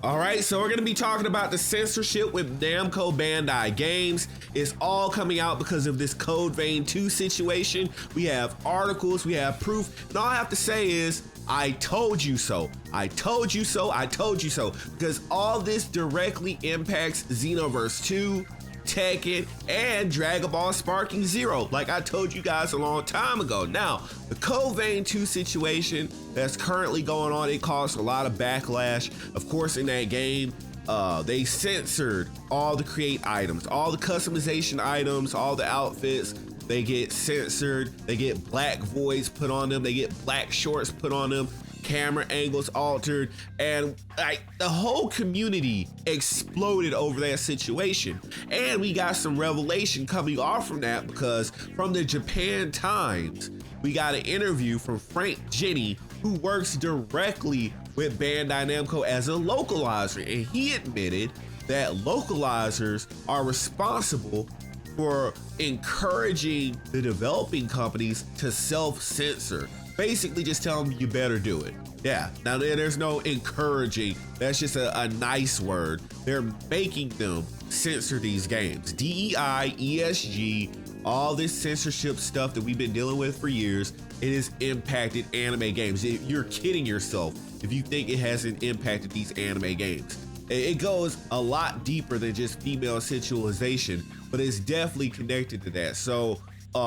All right, so we're gonna be talking about the censorship with Namco Bandai games. It's all coming out because of this Code Vein 2 situation. We have articles, we have proof, and all I have to say is, I told you so. I told you so, I told you so. Because all this directly impacts Xenoverse 2, Tekken, and Dragon Ball Sparking Zero, like I told you guys a long time ago. Now, the Code Vein 2 situation that's currently going on, it caused a lot of backlash. Of course, in that game, they censored all the create items, all the customization items, all the outfits. They get censored, they get black voids put on them, they get black shorts put on them, camera angles altered, and like the whole community exploded over that situation. And we got some revelation coming off from that, because from the Japan Times, we got an interview from Frank Jenny, who works directly with Bandai Namco as a localizer, and he admitted that localizers are responsible for encouraging the developing companies to self-censor. Basically just tell them you better do it. Yeah, now there's no encouraging, that's just a nice word. They're making them censor these games. DEI, ESG, all this censorship stuff that we've been dealing with for years, it has impacted anime games. You're kidding yourself if you think it hasn't impacted these anime games. It goes a lot deeper than just female sexualization, but it's definitely connected to that. So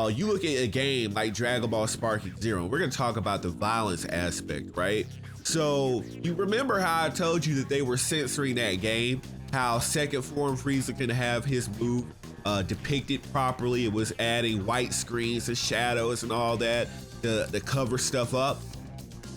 you look at a game like Dragon Ball Sparking Zero, we're gonna talk about the violence aspect, right? So you remember how I told you that they were censoring that game, how second form Frieza can have his move depicted properly. It was adding white screens and shadows and all that to cover stuff up.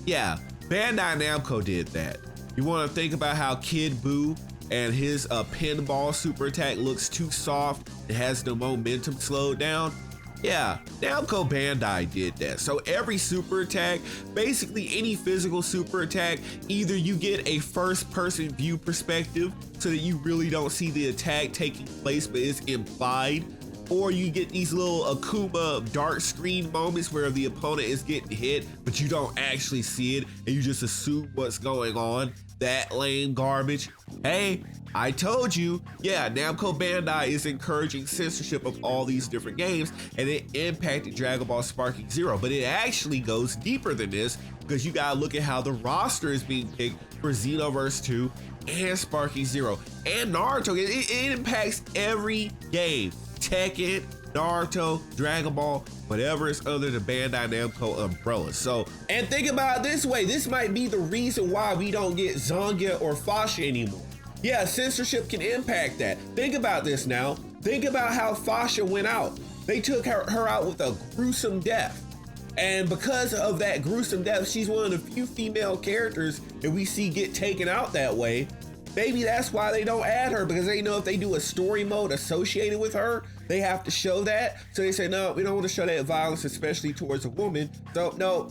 Yeah, Bandai Namco did that. You want to think about how Kid Buu and his pinball super attack looks too soft, it has the momentum slowed down. Yeah, Namco Bandai did that. So every super attack, basically any physical super attack, either you get a first person view perspective so that you really don't see the attack taking place but it's implied, or you get these little Akuma dark screen moments where the opponent is getting hit but you don't actually see it and you just assume what's going on. That lame garbage. Hey, I told you. Yeah, Namco Bandai is encouraging censorship of all these different games, and it impacted Dragon Ball Sparking Zero. But it actually goes deeper than this, because you gotta look at how the roster is being picked for Xenoverse 2 and Sparking Zero and Naruto. It impacts every game. Tekken, Naruto, Dragon Ball, whatever is under the Bandai Namco umbrella. So, and think about it this way, this might be the reason why we don't get Zangia or Fasha anymore. Yeah, censorship can impact that. Think about this now. Think about how Fasha went out. They took her out with a gruesome death. And because of that gruesome death, she's one of the few female characters that we see get taken out that way. Maybe that's why they don't add her, because they know if they do a story mode associated with her, they have to show that. So they say, no, we don't want to show that violence, especially towards a woman. So no,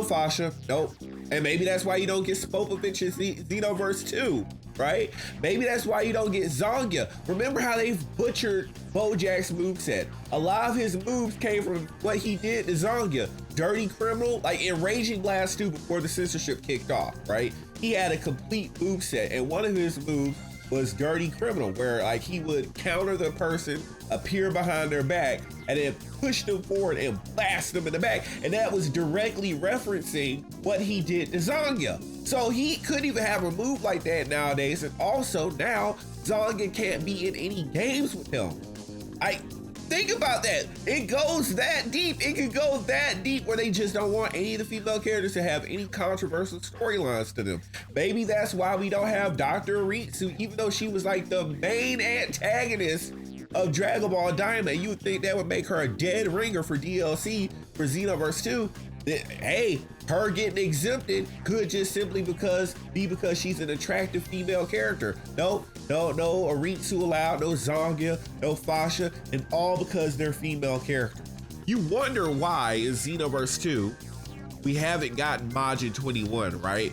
Fasha, nope. And maybe that's why you don't get Spopovich in Xenoverse 2, right? Maybe that's why you don't get Zangia. Remember how they've butchered Bojack's moveset? A lot of his moves came from what he did to Zangia. Dirty Criminal, like in Raging Blast 2 before the censorship kicked off, right? He had a complete moveset, and one of his moves was Dirty Criminal, where like he would counter the person, appear behind their back, and then push them forward and blast them in the back. And that was directly referencing what he did to Zangia. So he couldn't even have a move like that nowadays. And also now Zangia can't be in any games with him. Think about that. It goes that deep. It could go that deep where they just don't want any of the female characters to have any controversial storylines to them. Maybe that's why we don't have Dr. Aritsu, even though she was like the main antagonist of Dragon Ball Diamond. You would think that would make her a dead ringer for DLC for Xenoverse 2. Hey, her getting exempted could just simply because she's an attractive female character. No Aritsu allowed, no Zangia, no Fasha, and all because they're female characters. You wonder why in Xenoverse 2 we haven't gotten Majin 21, right?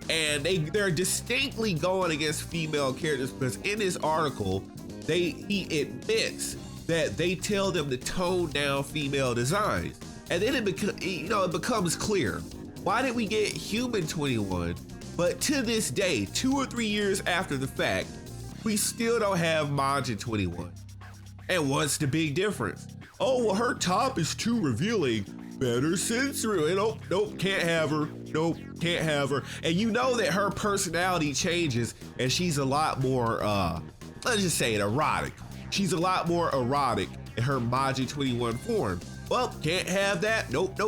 And they're distinctly going against female characters, because in this article he admits that they tell them to tone down female designs. And then it becomes clear. Why did we get Human 21, But to this day, 2 or 3 years after the fact, we still don't have Majin 21. And what's the big difference? Oh, well, her top is too revealing. Better censor it. Nope, can't have her. Nope, can't have her. And you know that her personality changes and she's a lot more, let's just say it, erotic. She's a lot more erotic in her Majin 21 form. Well, can't have that. Nope.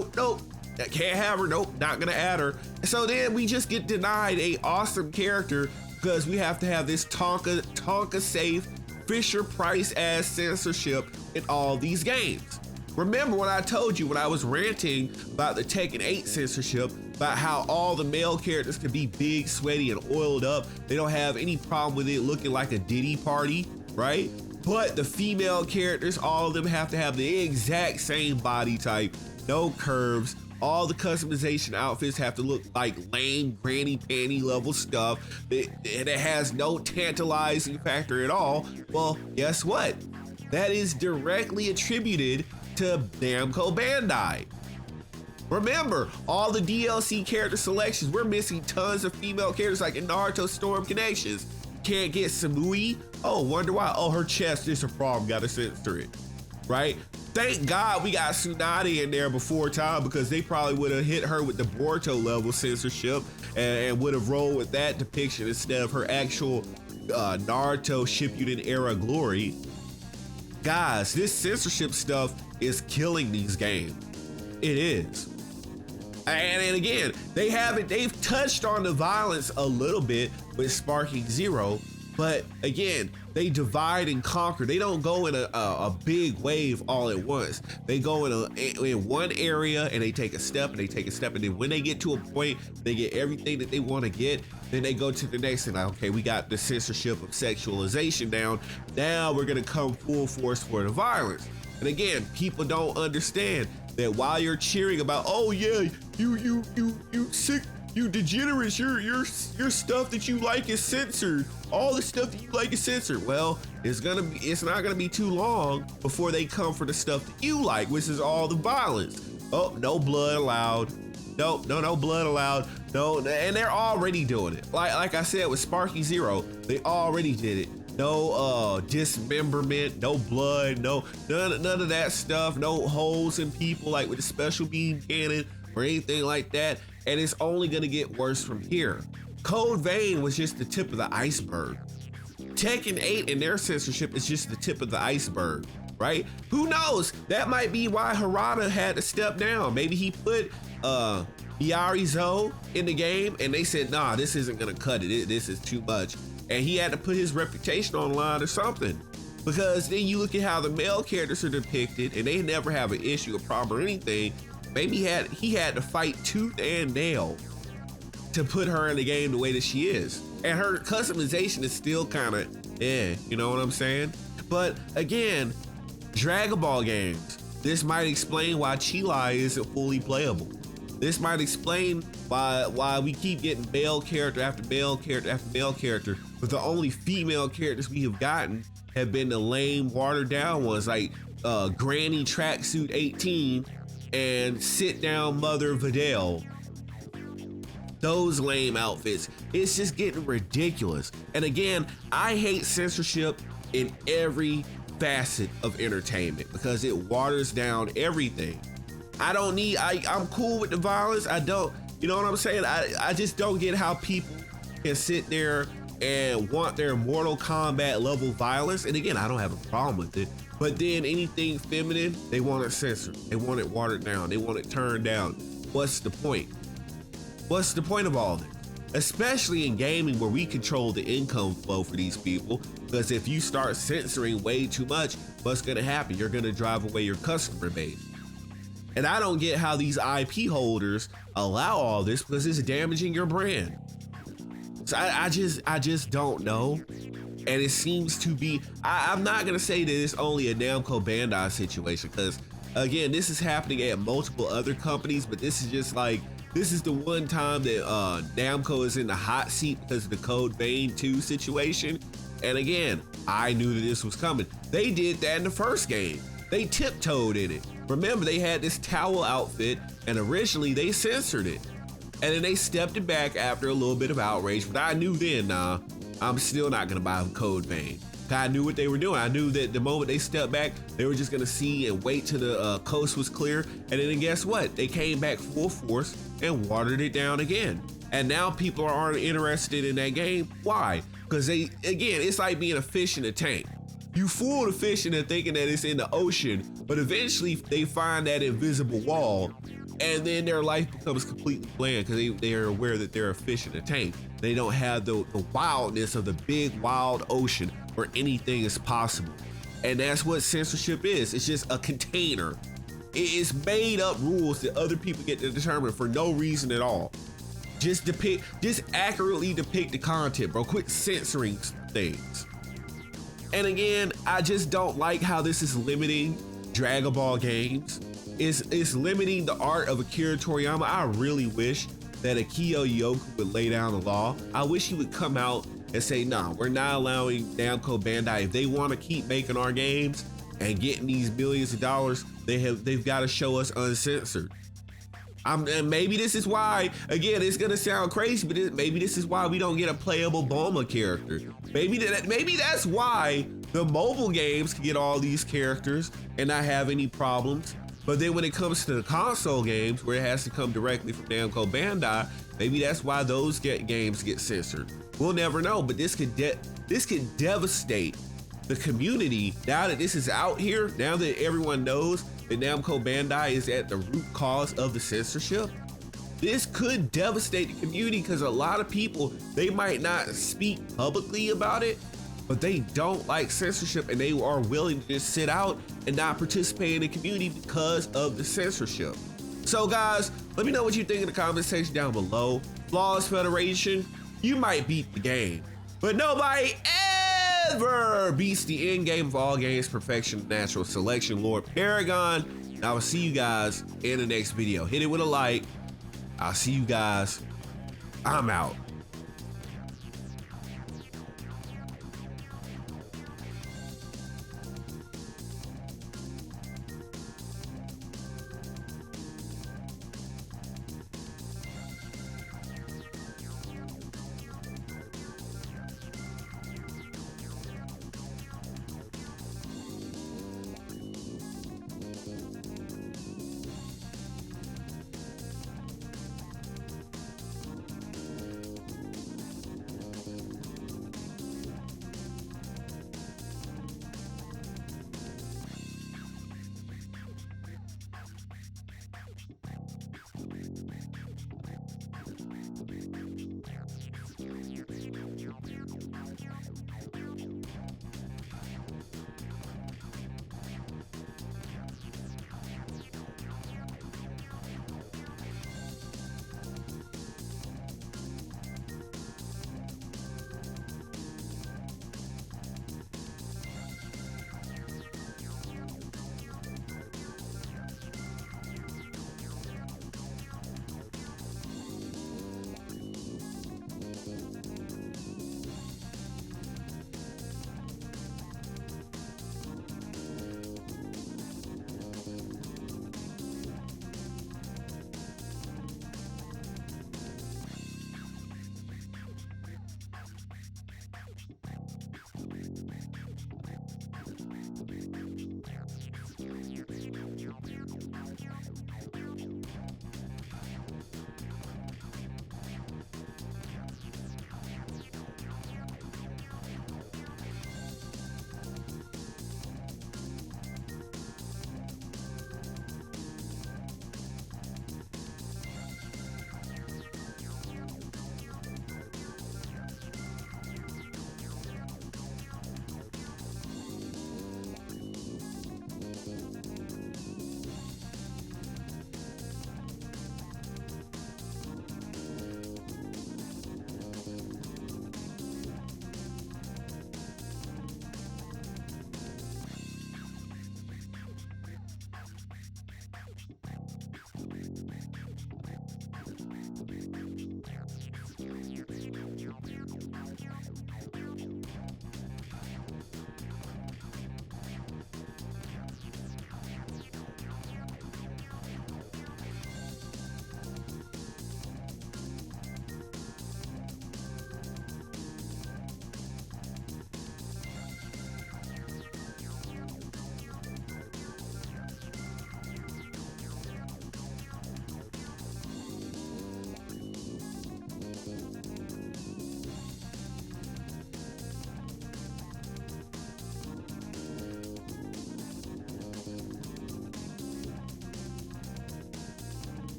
Can't have her. Nope, not gonna add her. So then we just get denied a awesome character because we have to have this Tonka safe, Fisher Price ass censorship in all these games. Remember when I told you when I was ranting about the Tekken 8 censorship, about how all the male characters can be big, sweaty, and oiled up. They don't have any problem with it looking like a Diddy party, right? But the female characters, all of them have to have the exact same body type, no curves. All the customization outfits have to look like lame granny panty level stuff and it has no tantalizing factor at all. Well, guess what? That is directly attributed to Namco Bandai. Remember, all the DLC character selections, we're missing tons of female characters like in Naruto Storm Connections. Can't get Samui. Oh, wonder why. Oh, her chest is a problem, gotta censor it, right? Thank God we got Tsunade in there before time because they probably would have hit her with the Boruto level censorship and would have rolled with that depiction instead of her actual Naruto Shippuden era glory. Guys, this censorship stuff is killing these games. It is. And again, they've touched on the violence a little bit with Sparking Zero, but again, they divide and conquer. They don't go in a big wave all at once. They go in one area and they take a step and they take a step. And then when they get to a point, they get everything that they want to get. Then they go to the next thing. Like, okay, we got the censorship of sexualization down. Now we're going to come full force for the violence. And again, people don't understand that while you're cheering about, oh yeah, you sick, you degenerates, your stuff that you like is censored. All the stuff that you like is censored. Well, it's not gonna be too long before they come for the stuff that you like, which is all the violence. Oh, no blood allowed. No blood allowed. No, and they're already doing it. Like I said with Sparky Zero, they already did it. No dismemberment, no blood, none of that stuff, no holes in people like with the special beam cannon or anything like that. And it's only gonna get worse from here. Code Vein was just the tip of the iceberg. Tekken 8 and their censorship is just the tip of the iceberg, right? Who knows? That might be why Harada had to step down. Maybe he put Miarizo in the game and they said, nah, this isn't gonna cut it. This is too much. And he had to put his reputation on the line or something. Because then you look at how the male characters are depicted and they never have an issue, a problem, or anything. Maybe he had to fight tooth and nail to put her in the game the way that she is. And her customization is still kind of, you know what I'm saying? But again, Dragon Ball games, this might explain why Chilai isn't fully playable. This might explain why we keep getting male character after male character after male character, but the only female characters we have gotten have been the lame, watered down ones like Granny Tracksuit 18 and Sit Down Mother Vidal. Those lame outfits. It's just getting ridiculous. And again, I hate censorship in every facet of entertainment because it waters down everything. I'm cool with the violence. I don't, you know what I'm saying? I just don't get how people can sit there and want their Mortal Kombat level violence. And again, I don't have a problem with it. But then anything feminine, they want it censored. They want it watered down. They want it turned down. What's the point? What's the point of all this? Especially in gaming where we control the income flow for these people. Because if you start censoring way too much, what's gonna happen? You're gonna drive away your customer base. And I don't get how these IP holders allow all this because it's damaging your brand. So I just don't know. And it seems to be, I'm not gonna say that it's only a Namco Bandai situation because again, this is happening at multiple other companies, but this is just like, this is the one time that Namco is in the hot seat because of the Code Vein 2 situation. And again, I knew that this was coming. They did that in the first game. They tiptoed in it. Remember, they had this towel outfit and originally they censored it. And then they stepped it back after a little bit of outrage, but I knew then, nah, I'm still not gonna buy Code Vein. I knew what they were doing. I knew that the moment they stepped back, they were just gonna see and wait till the coast was clear. And then guess what? They came back full force and watered it down again. And now people aren't interested in that game. Why? Because again, it's like being a fish in a tank. You fool the fish into thinking that it's in the ocean, but eventually they find that invisible wall, and then their life becomes completely bland because they are aware that they're a fish in a tank. They don't have the wildness of the big wild ocean where anything is possible. And that's what censorship is. It's just a container. It's made up rules that other people get to determine for no reason at all. Just accurately depict the content, bro. Quit censoring things. And again, I just don't like how this is limiting Dragon Ball games. It's limiting the art of Akira Toriyama. I really wish that Akio Yoku would lay down the law. I wish he would come out and say, nah, we're not allowing Namco Bandai. If they want to keep making our games and getting these billions of dollars, they've got to show us uncensored. And maybe this is why, again, it's gonna sound crazy, but maybe this is why we don't get a playable Bulma character. Maybe that's why the mobile games can get all these characters and not have any problems. But then when it comes to the console games, where it has to come directly from Namco Bandai, maybe that's why those games get censored. We'll never know, but this could devastate the community now that this is out here, now that everyone knows that Namco Bandai is at the root cause of the censorship. This could devastate the community because a lot of people, they might not speak publicly about it, but they don't like censorship and they are willing to just sit out and not participate in the community because of the censorship. So guys, let me know what you think in the comment section down below. Flawless Federation, you might beat the game, but nobody ever beats the end game of all games, perfection, natural selection, Lord Paragon. And I will see you guys in the next video. Hit it with a like. I'll see you guys. I'm out.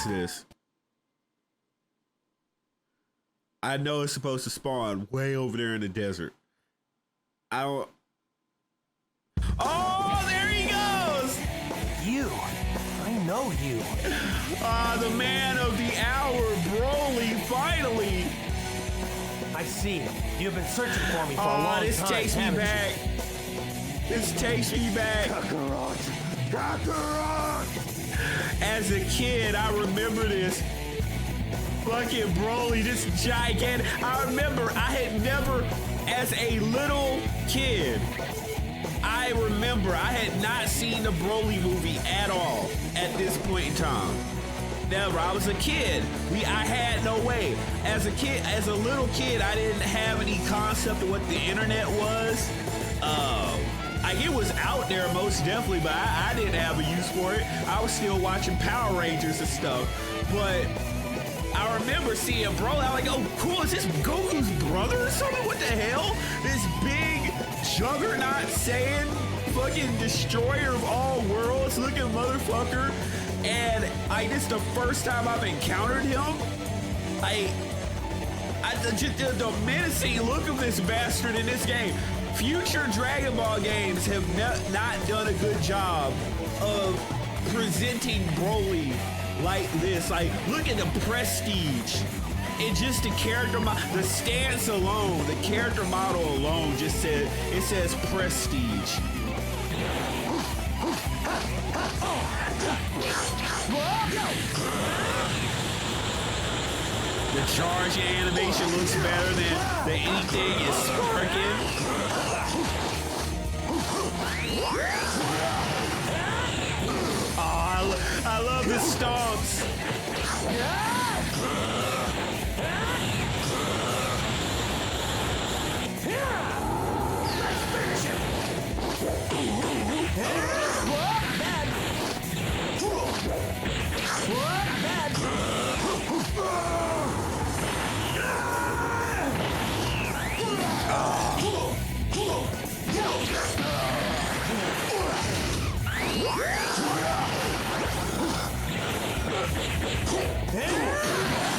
What's this? I know it's supposed to spawn way over there in the desert. I don't. Oh, there he goes! You. I know you. The man of the hour, Broly, finally. I see. You've been searching for me for a long time. This takes me back. This takes me back. As a kid, I remember this. Fucking Broly, this gigantic. I remember I had never, as a little kid, I remember I had not seen the Broly movie at all at this point in time. Never. I was a kid. I had no way. As a kid, as a little kid, I didn't have any concept of what the internet was. It was out there most definitely, but I didn't have a use for it. I was still watching Power Rangers and stuff. But I remember seeing Broly. I was like, oh, cool. Is this Goku's brother or something? What the hell? This big juggernaut Saiyan fucking destroyer of all worlds looking motherfucker. And this is the first time I've encountered him. Just the menacing look of this bastard in this game. Future Dragon Ball games have not done a good job of presenting Broly like this. Like, look at the prestige. And just the character, the stance alone, the character model alone just says prestige. The charge animation looks better than anything is sparking. Oh, I love the stomps.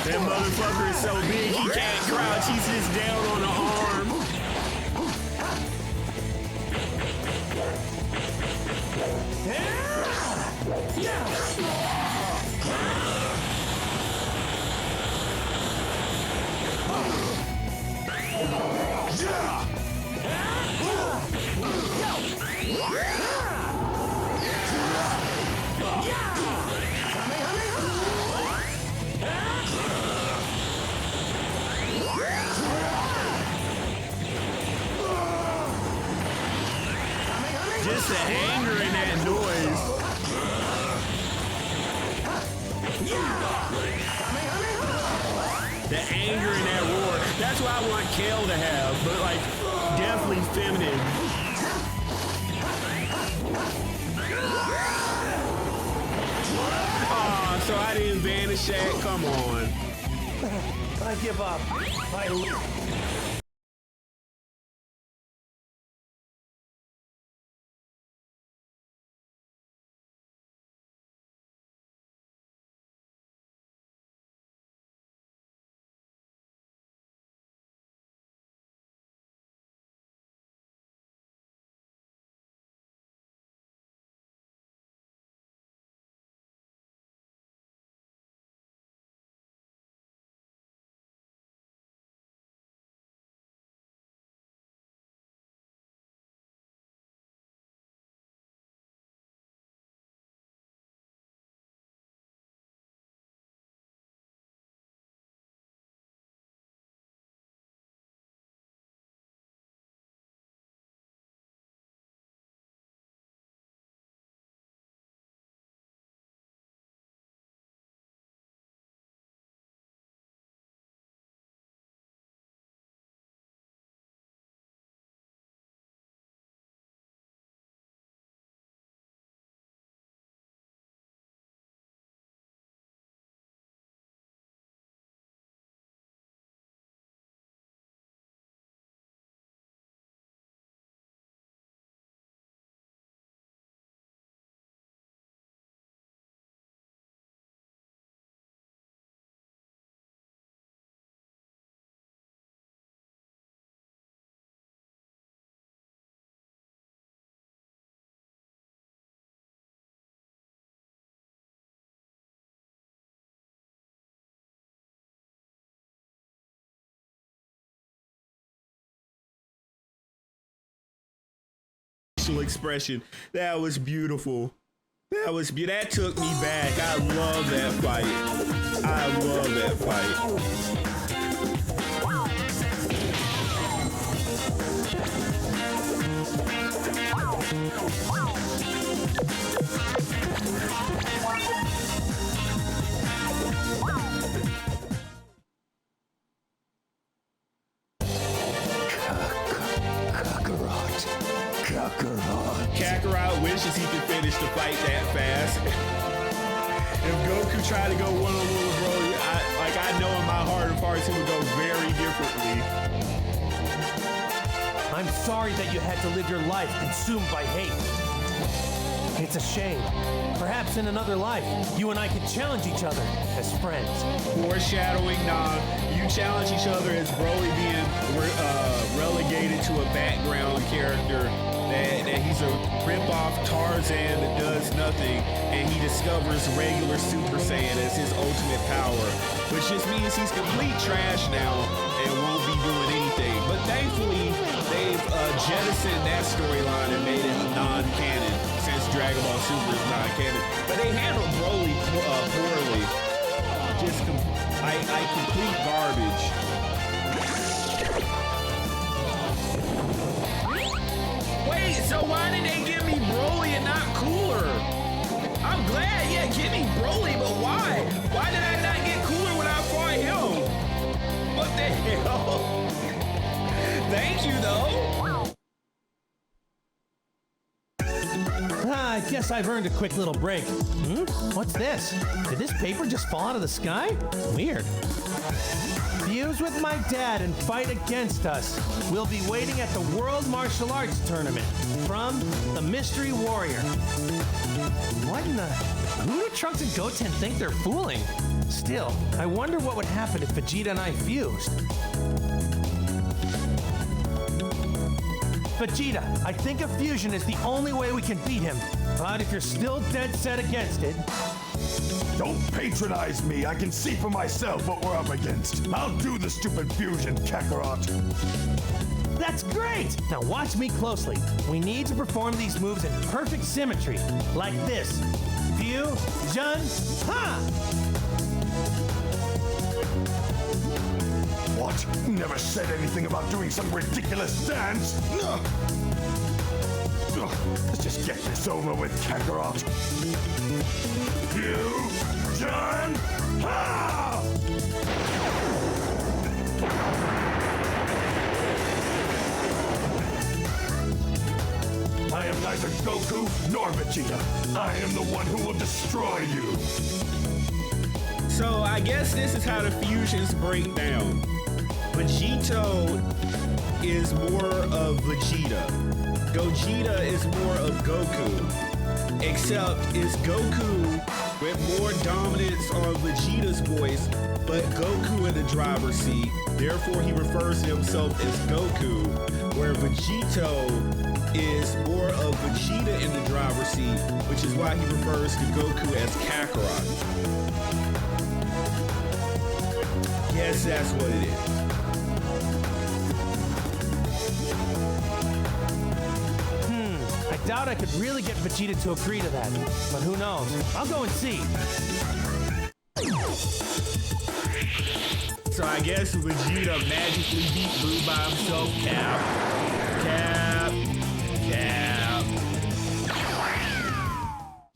That motherfucker is so big he can't crouch. He's just down on the arm. Just the anger in that noise. The anger in that roar. That's what I want Kale to have, but like definitely feminine. Oh, so I didn't vanish that? Come on. I give up. I facial expression. That was beautiful. That took me back. I love that fight. I love that fight. Kakarot wishes he could finish the fight that fast. If Goku tried to go one-on-one with Broly, I know in my heart of hearts he would go very differently. I'm sorry that you had to live your life consumed by hate. It's a shame. Perhaps in another life, you and I could challenge each other as friends. Foreshadowing, nah. You challenge each other as Broly being relegated to a background character. That he's a rip-off Tarzan that does nothing, and he discovers regular Super Saiyan as his ultimate power, which just means he's complete trash now and won't be doing anything. But thankfully, they've jettisoned that storyline and made it non-canon, since Dragon Ball Super is non-canon. But they handled Broly poorly. Just complete garbage. Wait, so why did they give me Broly and not Cooler? I'm glad, yeah, give me Broly, but why? Why did I not get Cooler when I fought him? What the hell? Thank you, though. I guess I've earned a quick little break. What's this? Did this paper just fall out of the sky? Weird. Fuse with my dad and fight against us. We'll be waiting at the World Martial Arts Tournament from the Mystery Warrior. What in the... Who do Trunks and Goten think they're fooling? Still, I wonder what would happen if Vegeta and I fused. Vegeta, I think a fusion is the only way we can beat him. But if you're still dead set against it... Don't patronize me. I can see for myself what we're up against. I'll do the stupid fusion, Kakarot. That's great! Now watch me closely. We need to perform these moves in perfect symmetry. Like this. Fusion, ha! What? Never said anything about doing some ridiculous dance. Ugh. Let's just get this over with, Kakarot. Fusion, ha! I am neither Goku nor Vegeta. I am the one who will destroy you. So I guess this is how the fusions break down. Vegito is more of Vegeta. Gogeta is more of Goku. Except it's Goku with more dominance on Vegeta's voice, but Goku in the driver's seat. Therefore, he refers to himself as Goku, where Vegito is more of Vegeta in the driver's seat, which is why he refers to Goku as Kakarot. Yes, that's what it is. I doubt I could really get Vegeta to agree to that, but who knows? I'll go and see. So I guess Vegeta magically beat Blue by himself. Cap.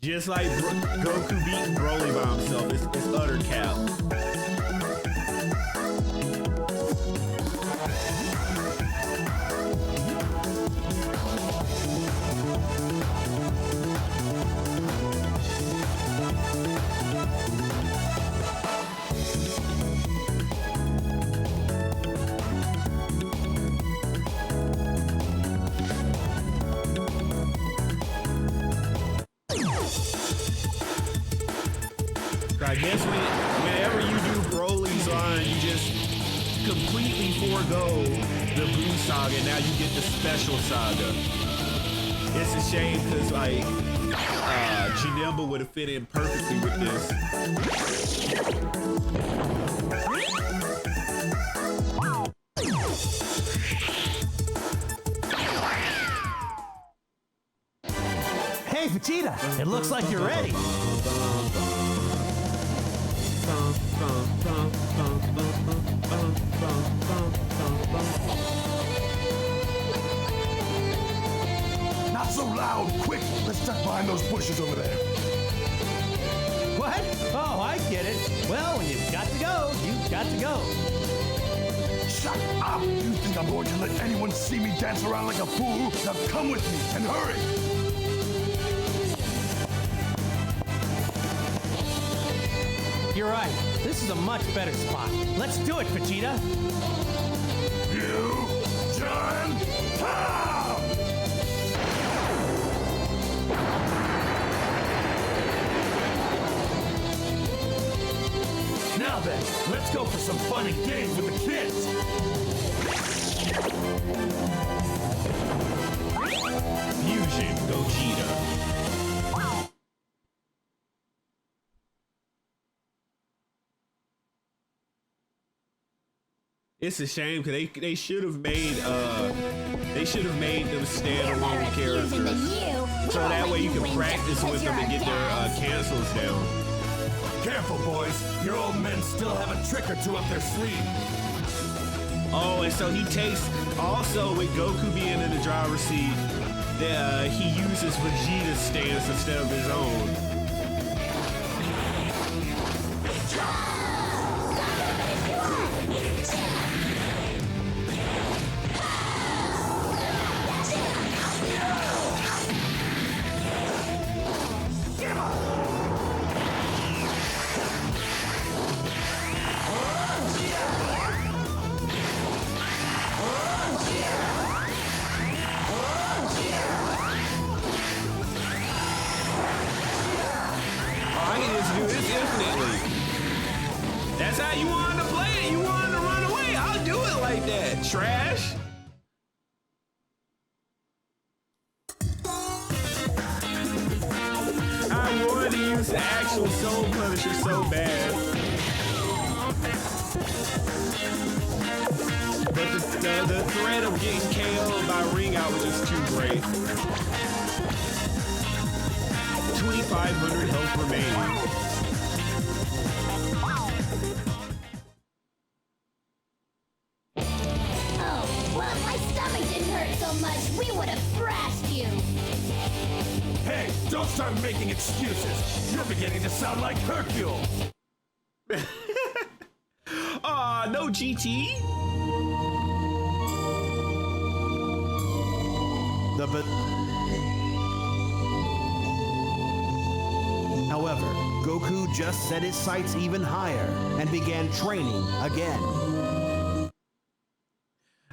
Just like Goku beating Broly by himself. It's utter cap. I guess whenever you do Broly's line, you just completely forego the Blue Saga. Now you get the Special Saga. It's a shame because like Janemba would have fit in perfectly with this. Hey, Vegeta, it looks like you're ready. Not so loud! Quick! Let's duck behind those bushes over there. What? Oh, I get it. Well, when you've got to go, you've got to go. Shut up! You think I'm going to let anyone see me dance around like a fool? Now come with me, and hurry! You're right. This is a much better spot. Let's do it, Vegeta. Fusion! Pow! Now then, let's go for some fun and games with the kids! Fusion Gogeta. It's a shame because they should have made them standalone characters so that way you can practice with them and get their cancels down. Careful, boys. Your old men still have a trick or two up their sleeve. Oh, and so he takes also with Goku being in the driver's seat, he uses Vegeta's stance instead of his own. That's how you wanted to play it. You wanted to run away. I'll do it like that. Trash. I wanted to use the actual Soul Punisher so bad. But the threat of getting KO'd by Ring Out was just too great. 2,500 health remaining. Don't start making excuses. You're beginning to sound like Hercule. Aw, no GT. However, Goku just set his sights even higher and began training again.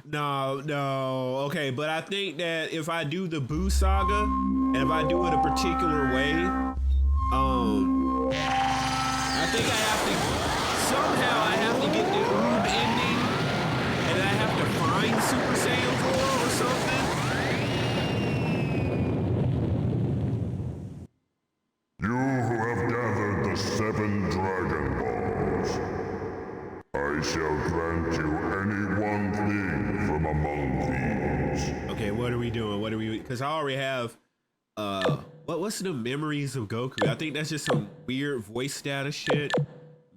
No, okay, but I think that if I do the Buu Saga, and if I do it a particular way, I think somehow I have to get the Oob ending, and I have to find Super Saiyan 4 or something. You who have gathered the 7 Dragon Balls, I shall grant you any one thing from among these. Okay, what are we doing? Because I already have, what's the memories of Goku? I think that's just some weird voice status shit.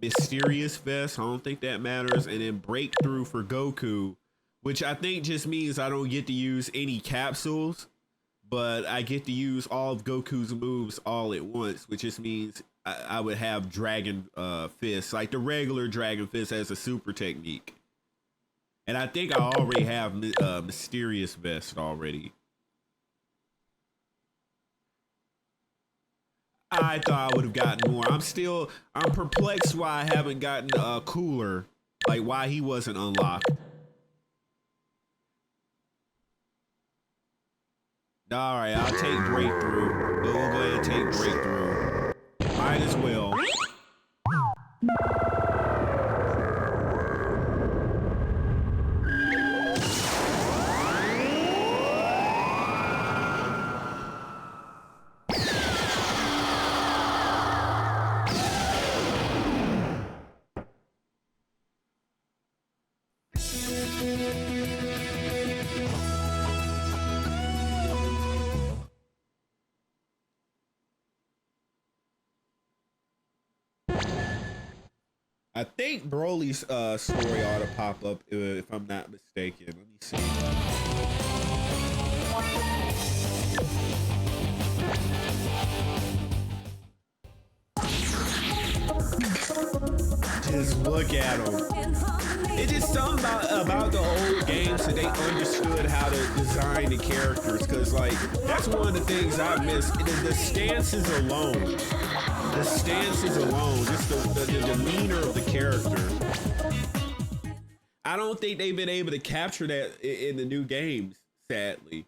Mysterious Vest, I don't think that matters. And then Breakthrough for Goku, which I think just means I don't get to use any capsules, but I get to use all of Goku's moves all at once, which just means I would have Dragon Fist, like the regular Dragon Fist as a super technique. And I think I already have Mysterious Vest already. I thought I would have gotten more. I'm perplexed why I haven't gotten Cooler, like why he wasn't unlocked. All right, I'll take Breakthrough. We'll go ahead and take Breakthrough. Might as well. I think Broly's story ought to pop up if I'm not mistaken. Let me see. Just look at him. It's just something about the old games that they understood how to design the characters, because like that's one of the things I miss. The stances alone. The stances alone, just the demeanor of the character. I don't think they've been able to capture that in the new games, sadly.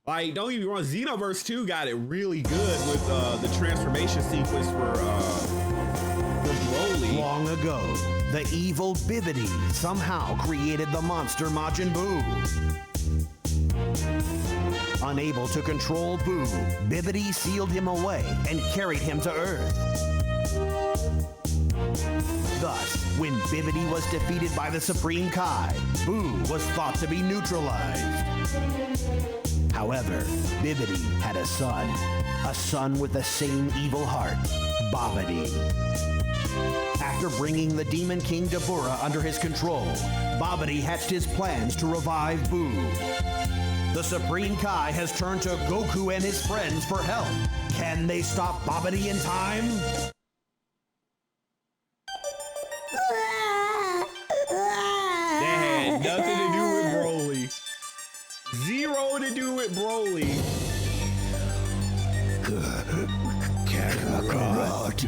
Like, don't get me wrong, Xenoverse 2 got it really good with the transformation sequence for Broly. Long ago, the evil Bibidi somehow created the monster Majin Buu. Unable to control Buu, Bibidi sealed him away and carried him to Earth. Thus, when Bibidi was defeated by the Supreme Kai, Buu was thought to be neutralized. However, Bibidi had a son with the same evil heart, Babidi. After bringing the Demon King Dabura under his control, Babidi hatched his plans to revive Buu. The Supreme Kai has turned to Goku and his friends for help. Can they stop Babidi in time? That had nothing to do with Broly. Zero to do with Broly. Kakarot.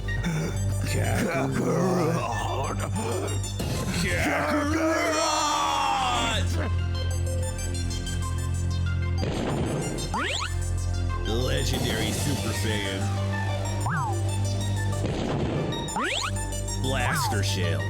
Legendary Super Saiyan. Blaster Shell.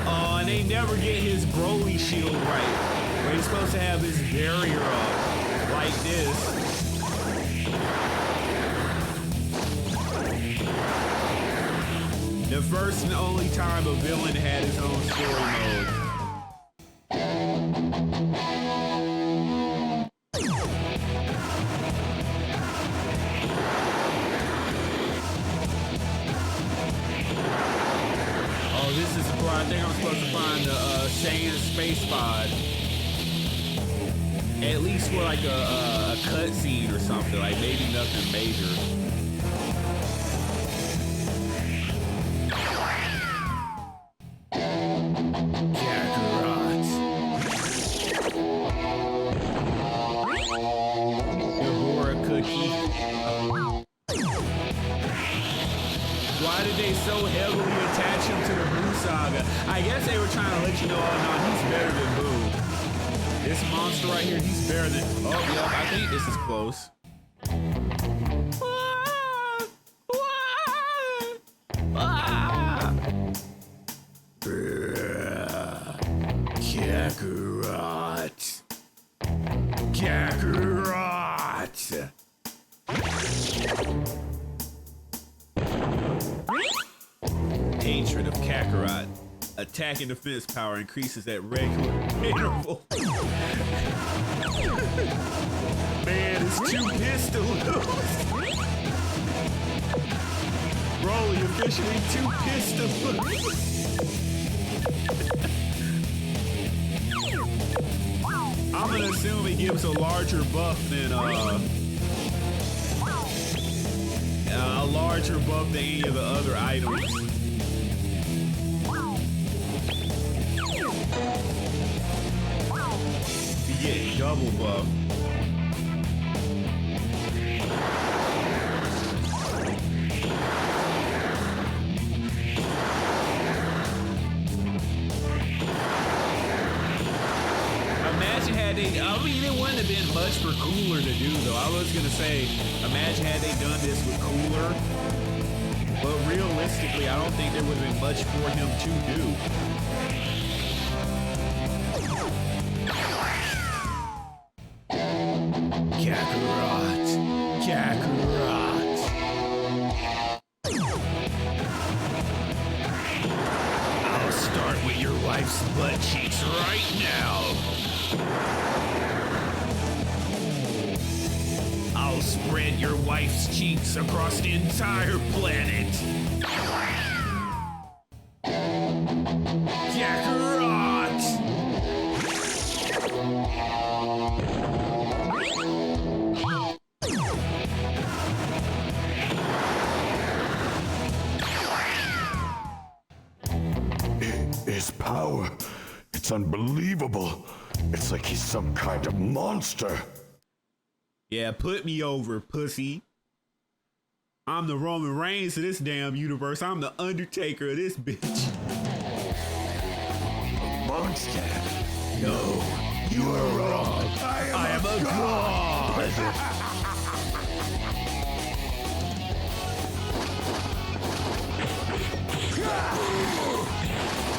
Oh, and they never get his Broly shield right. Where he's supposed to have his barrier up like this. The first and only time a villain had his own story mode. Oh, this is where I think I'm supposed to find the Saiyan space pod. At least for like a cutscene or something, like maybe nothing major. Why did they so heavily attach him to the Buu saga? I guess they were trying to let you know, oh no, he's better than Buu. This monster right here, he's better than... Oh, yeah, I think this is close. Kakarot. Kakarot. Hatred of Kakarot. Attack and defense power increases at regular interval. Man, it's too pissed to lose. Broly officially too pissed to lose. I'm gonna assume it gives a larger buff than larger buff than any of the other items. You get double buff. Imagine had they, I mean, it wouldn't have been much for Cooler to do though. I was gonna say, imagine had they done this with Cooler. But realistically, I don't think there would have been much for him to do. Kakarot. Kakarot. I'll start with your wife's butt cheeks right now. I'll spread your wife's cheeks across the entire planet. Kakarot! His power, it's unbelievable. It's like he's some kind of monster. Yeah, put me over, pussy. I'm the Roman Reigns of this damn universe. I'm the Undertaker of this bitch. Monster? No, you are wrong. I am a god.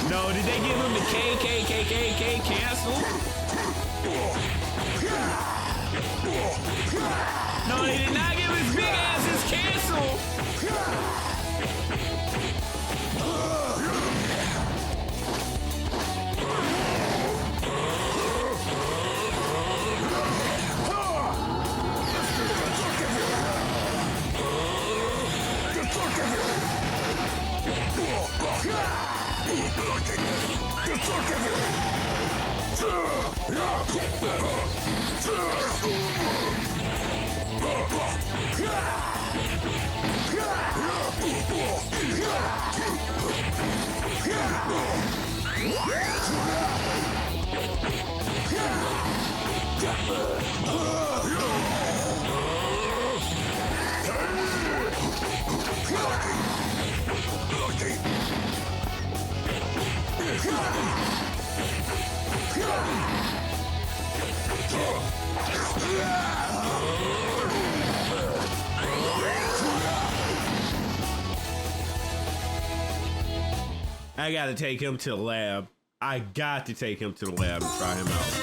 No, did they give him the KKKKK cancel? No, they did not give his big ass his cancel. I gotta take him to the lab. I got to take him to the lab and try him out.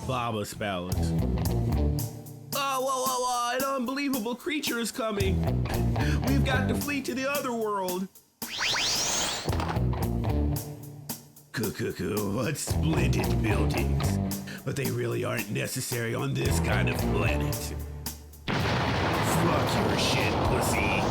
Baba Spellers. Whoa, an unbelievable creature is coming. We've got to flee to the other world. What splendid buildings. But they really aren't necessary on this kind of planet. Fuck your shit, pussy.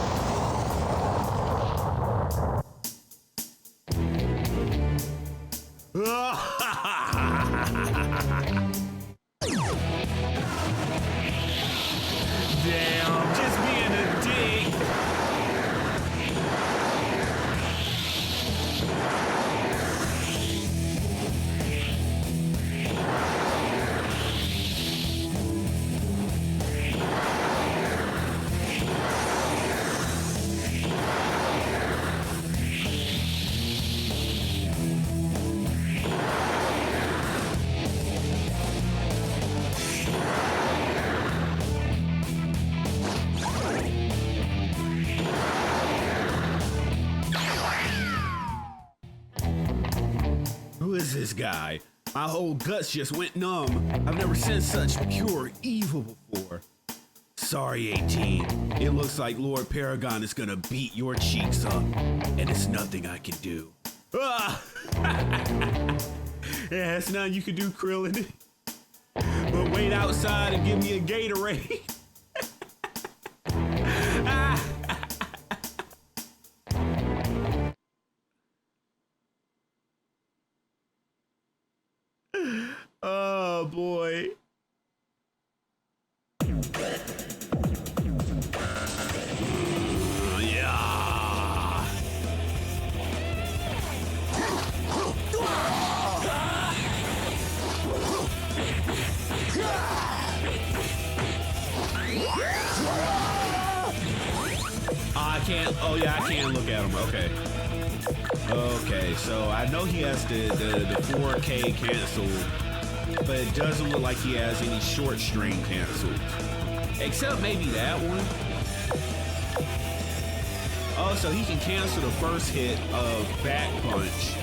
Damn, just being a dick. Who is this guy? My whole guts just went numb. I've never sensed such pure evil before. Sorry, 18. It looks like Lord Paragon is gonna beat your cheeks up, and it's nothing I can do. Ah! Yeah, it's nothing you can do, Krillin. But wait outside and give me a Gatorade. Oh boy. Yeah. I can't. Oh yeah, I can't look at him. Okay. Okay, so I know he has the 4K canceled, but it doesn't look like he has any short stream canceled. Except maybe that one. Oh, so he can cancel the first hit of Back Punch.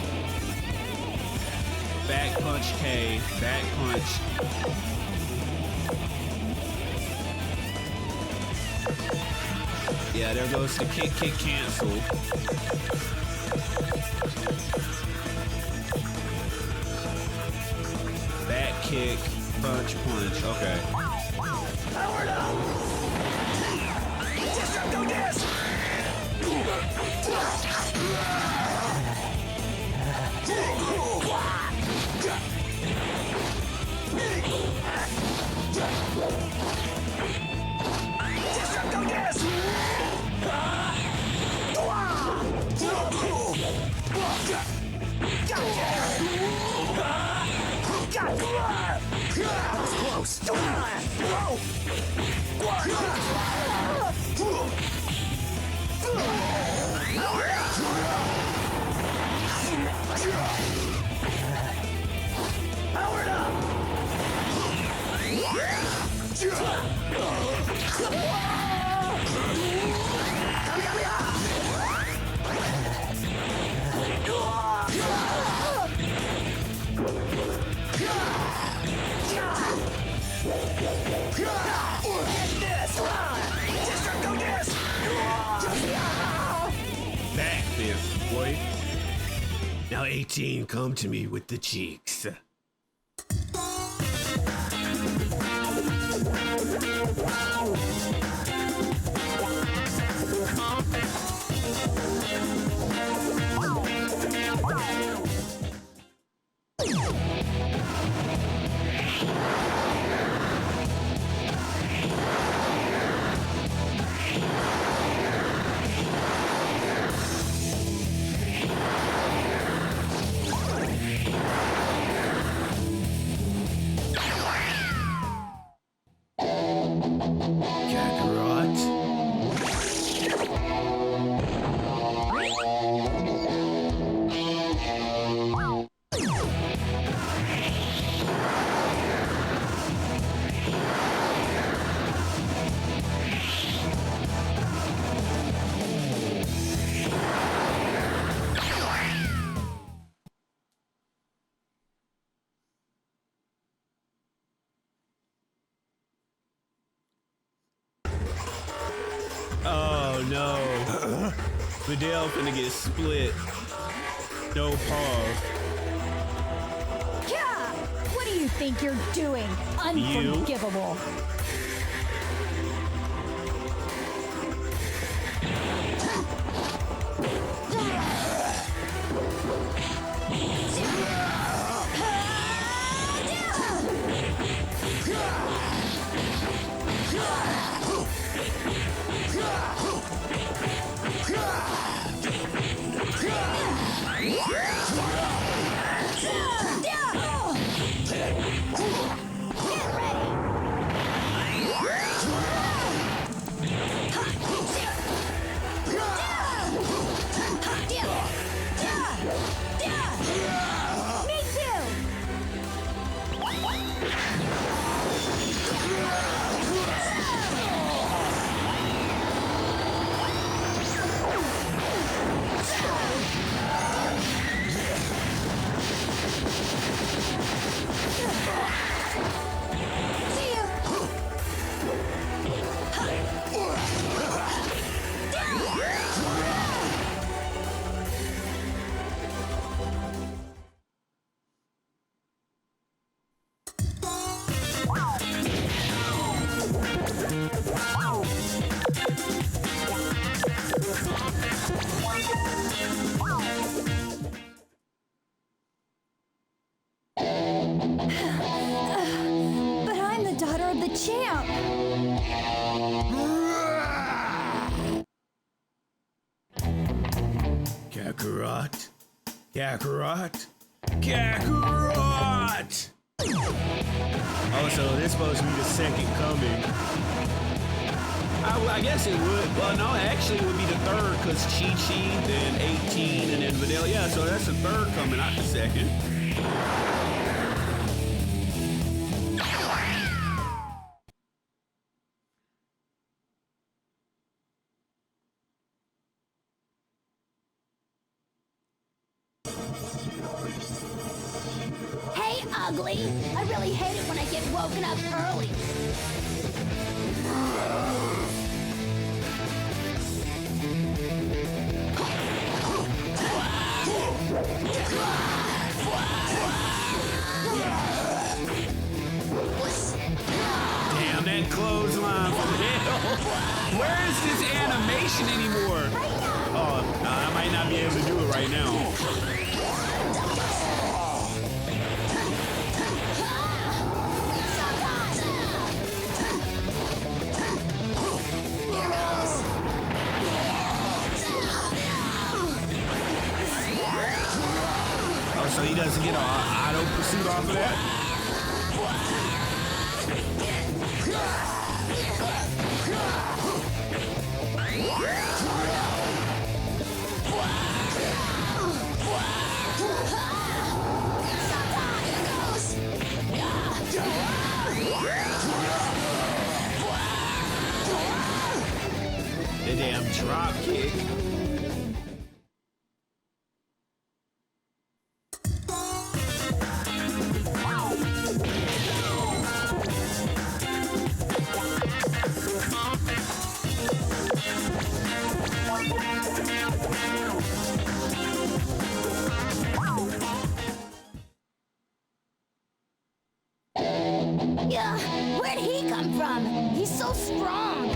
Back Punch K, Back Punch. Yeah, there goes the kick cancel. Back kick, punch. Okay. Powered up! Destructo Disc! Destructo Disc! That was close. Powered up! Back fist, boy. Now 18, come to me with the cheeks. Oh no. Vidal finna get split. No pause. Yeah! What do you think you're doing? Unforgivable. But I'm the daughter of the champ. Kakarot. Kakarot. Kakarot! Oh, so this supposed to be the second coming. I guess it would. Well, no, actually it would be the third, because Chi-Chi, then 18, and then Vanilla. Yeah, so that's the third coming, not the second. Hey, ugly. I really hate it when I get woken up early. Damn, that clothesline from hell. Where is this animation anymore? Oh, I might not be able to do it right now. Oh, so he doesn't get an auto pursuit off of that? The damn drop kick. Yeah, where'd he come from? He's so strong.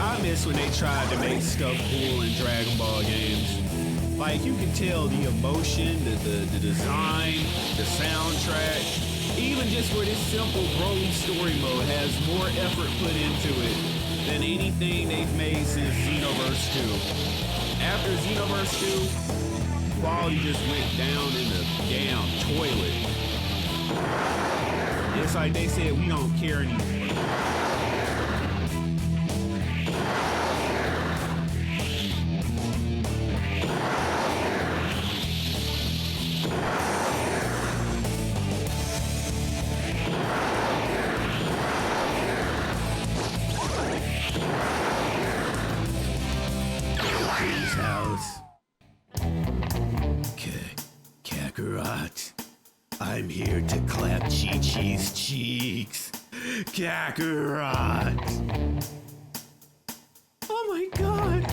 I miss when they tried to make stuff cool in Dragon Ball games. Like, you can tell the emotion, the design, the soundtrack, even just for this simple Broly story mode has more effort put into it than anything they've made since Xenoverse 2. After Xenoverse 2, quality just went down in the damn toilet. It's like they said, we don't care anymore. I'm here to clap Chi-Chi's cheeks. Kakarot! Oh my god!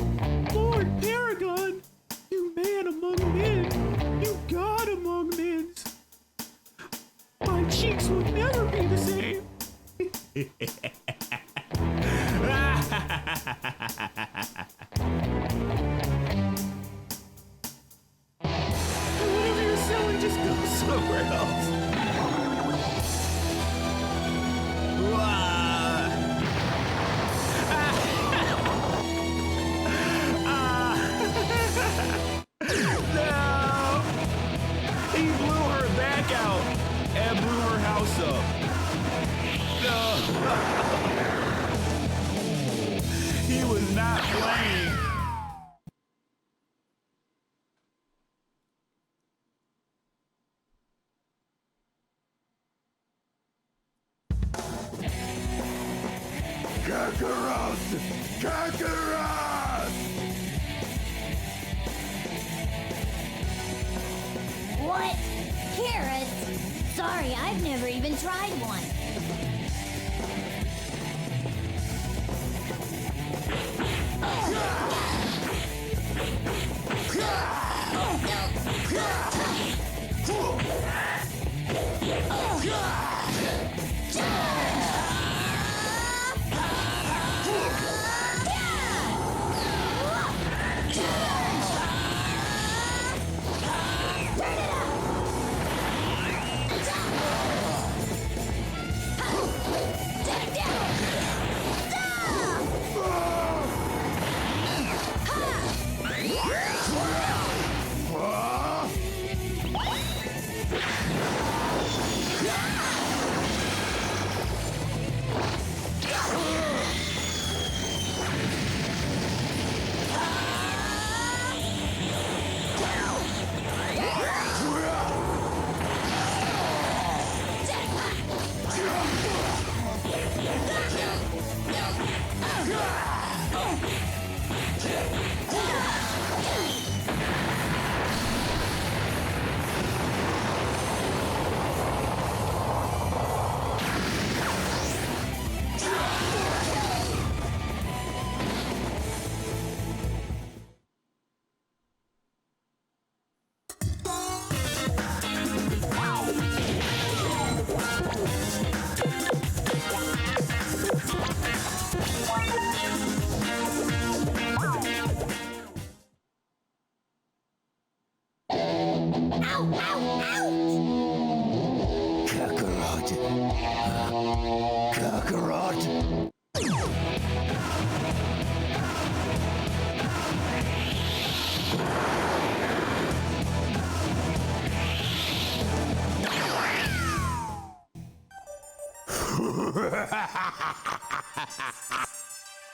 Lord Paragon! You man among men! You god among men! My cheeks will never be the same! Whatever you're selling, just go somewhere else. No! He blew her back out and blew her house up. No! He was not playing. Kakarot! Kakarot! What? Carrots? Sorry, I've never even tried one. Kakarot. Kakarot.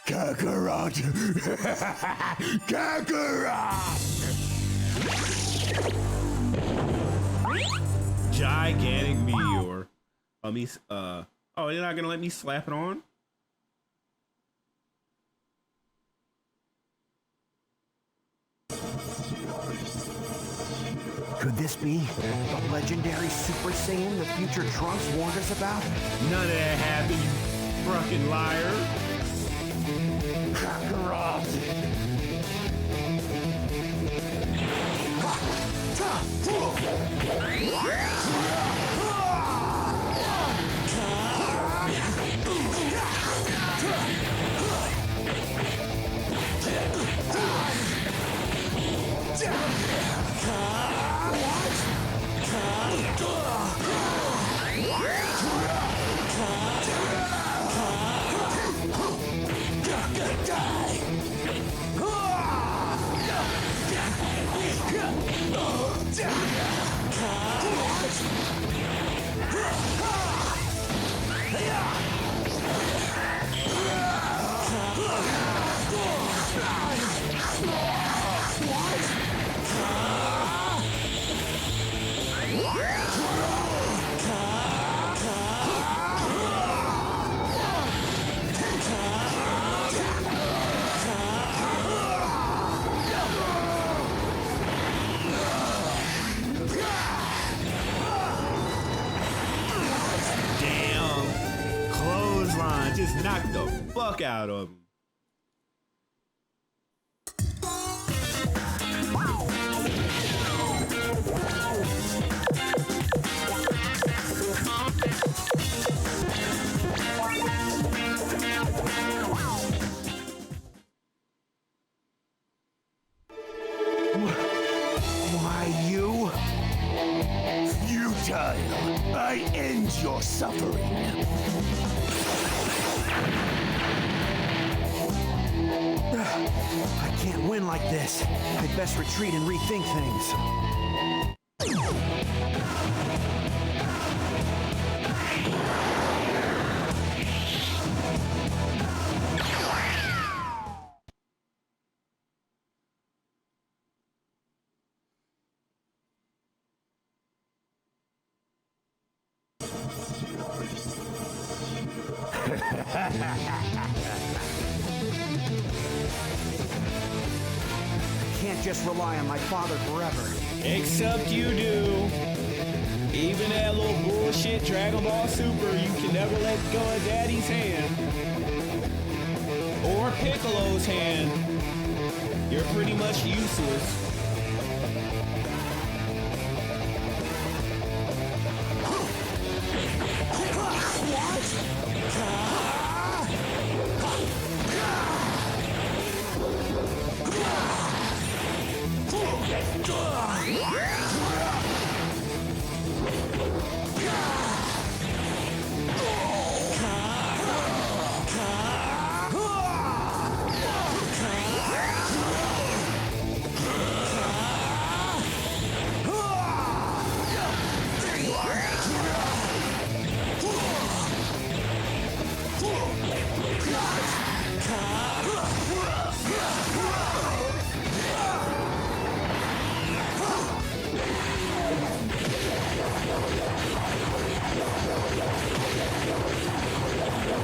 Kakarot. Kakarot. Gigantic meteor. Oh, you're not gonna let me slap it on? Could this be the legendary Super Saiyan the future Trunks warned us about? None of that happened, you fucking liar. Kakarot! just knocked the fuck out of him. Why, you? Futile! I end your suffering! I can't win like this. I'd best retreat and rethink things. Can't just rely on my father forever. Except you do. Even that little bullshit Dragon Ball Super, you can never let go of Daddy's hand. Or Piccolo's hand. You're pretty much useless.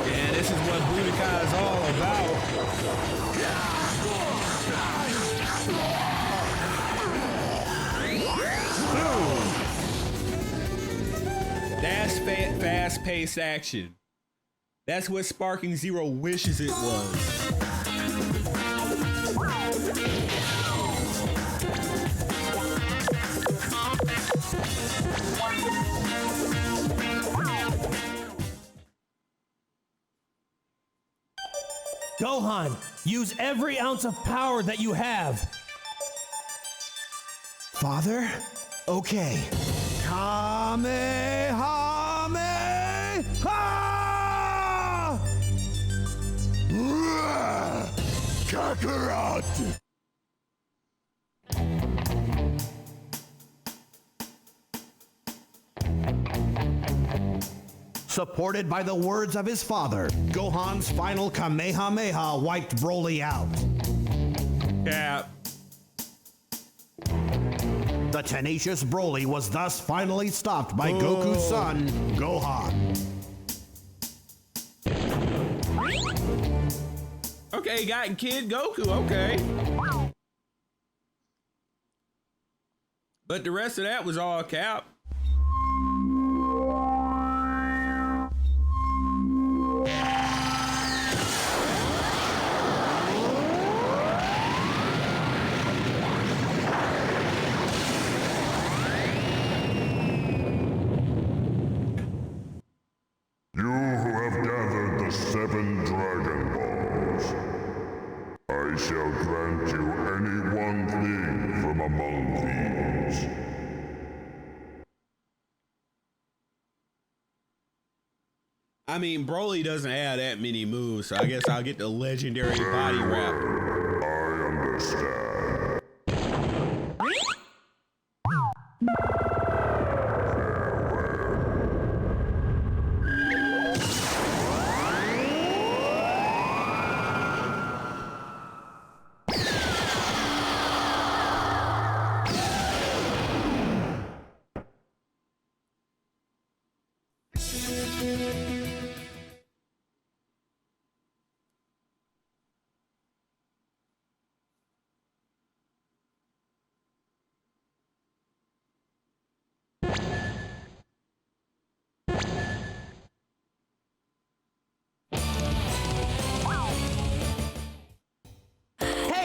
Yeah, this is what Budokai is all about. That's fast-paced action. That's what Sparking Zero wishes it was. Gohan, use every ounce of power that you have. Father? Okay. Kamehameha! Kakarot! Supported by the words of his father, Gohan's final Kamehameha wiped Broly out. Cap. The tenacious Broly was thus finally stopped by Goku's son, Gohan. Okay, got Kid Goku, okay. But the rest of that was all Cap. You who have gathered the 7 Dragon Balls, I shall grant you any one thing from among these. I mean, Broly doesn't have that many moves, so I guess I'll get the legendary body wrap. I understand.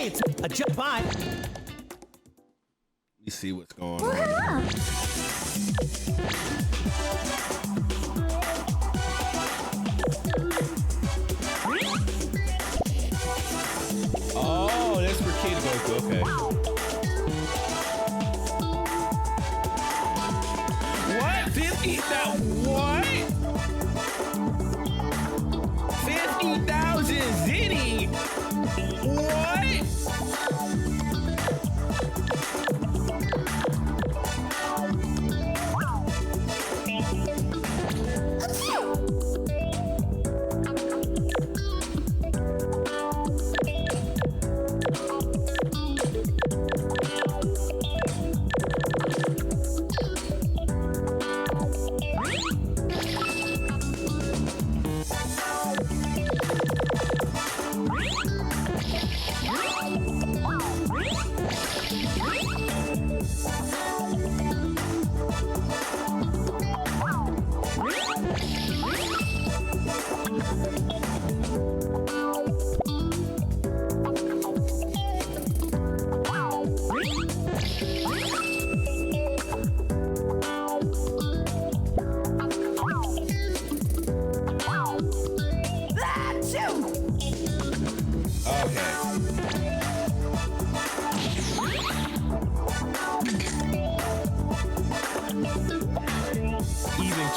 Hey, it's a jump by. Let me see what's going Pull him on. up. Oh, that's for Kid Goku. Okay. What? 50? What? 50,000 Zitty? What?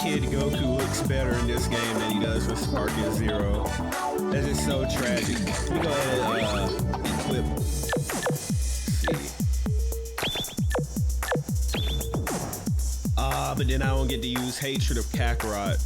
Kid Goku looks better in this game than he does with Sparking Zero. That is so tragic. Let me go ahead and equip. But then I don't get to use Hatred of Kakarot.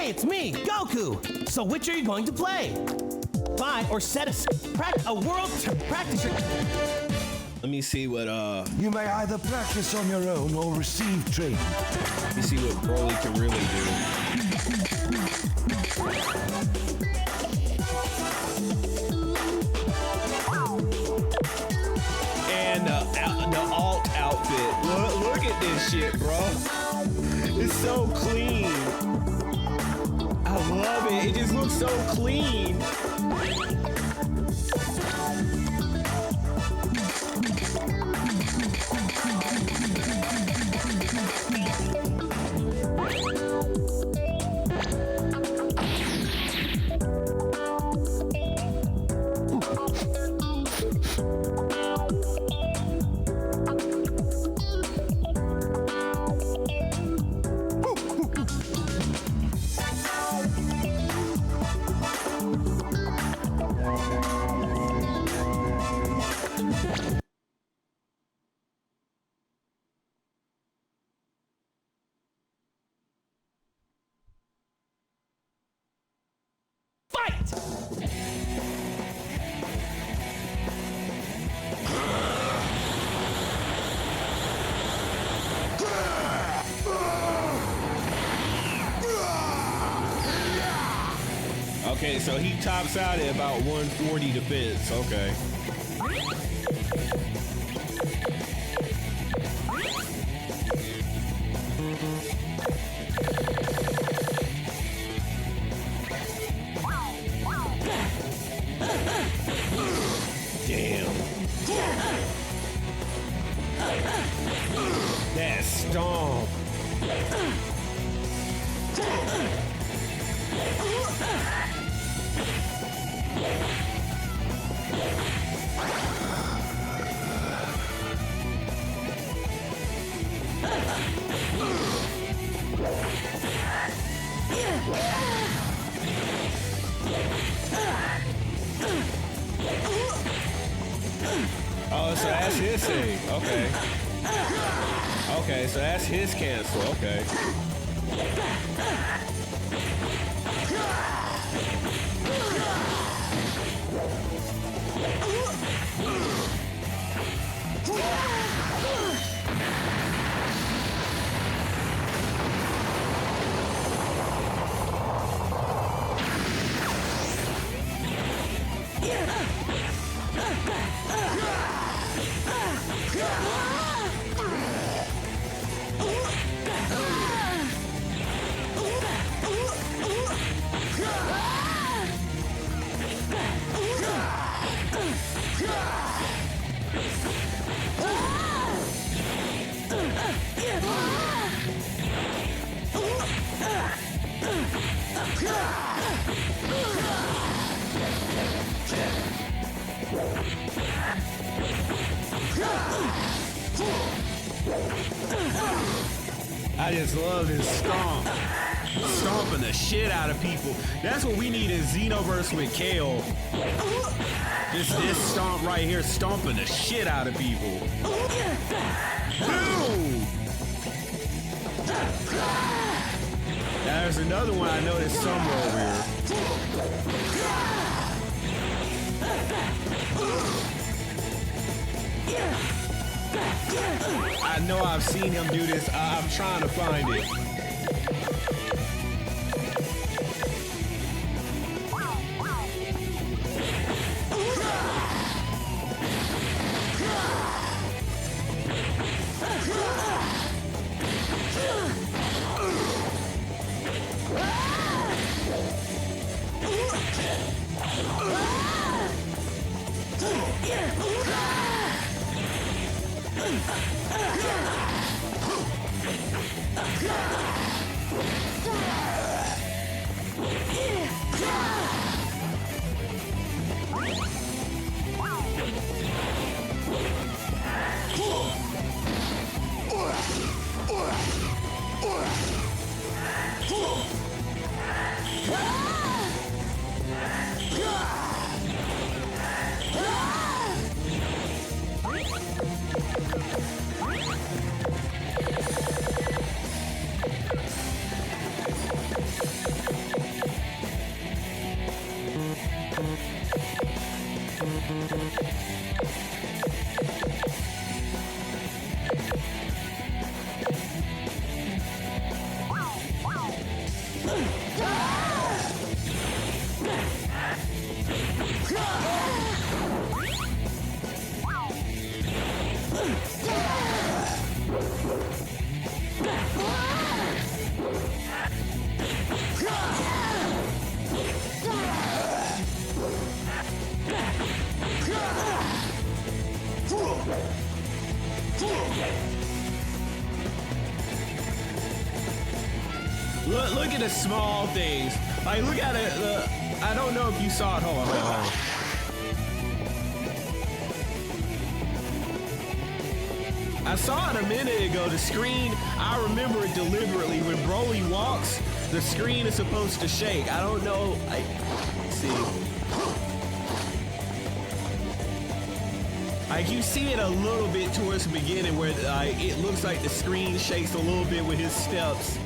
It's me, Goku. So which are you going to play? Buy or set a world practice. Let me see what You may either practice on your own or receive training. let me see what Broly can really do. And the alt outfit. Look at this shit, bro. It's so clean. I love it. It just looks so clean. Okay, so he tops out at about 140 defense. Okay. Damn. That stomp. Oh, so that's his thing. Okay. Okay, so that's his cancel. Okay. I just love this stomp. Stomping the shit out of people. That's what we need in Xenoverse with Kale. Just this stomp right here, stomping the shit out of people. Boom! There's another one I noticed somewhere over here. I know I've seen him do this. I'm trying to find it. Look at the small things. Like, look at it. I don't know if you saw it. Hold on. I saw it a minute ago. The screen, I remember it deliberately. When Broly walks, the screen is supposed to shake. I don't know. Let's see. Like, you see it a little bit towards the beginning where it looks like the screen shakes a little bit with his steps.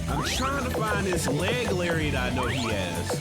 I'm trying to find this leg lariat I know he has.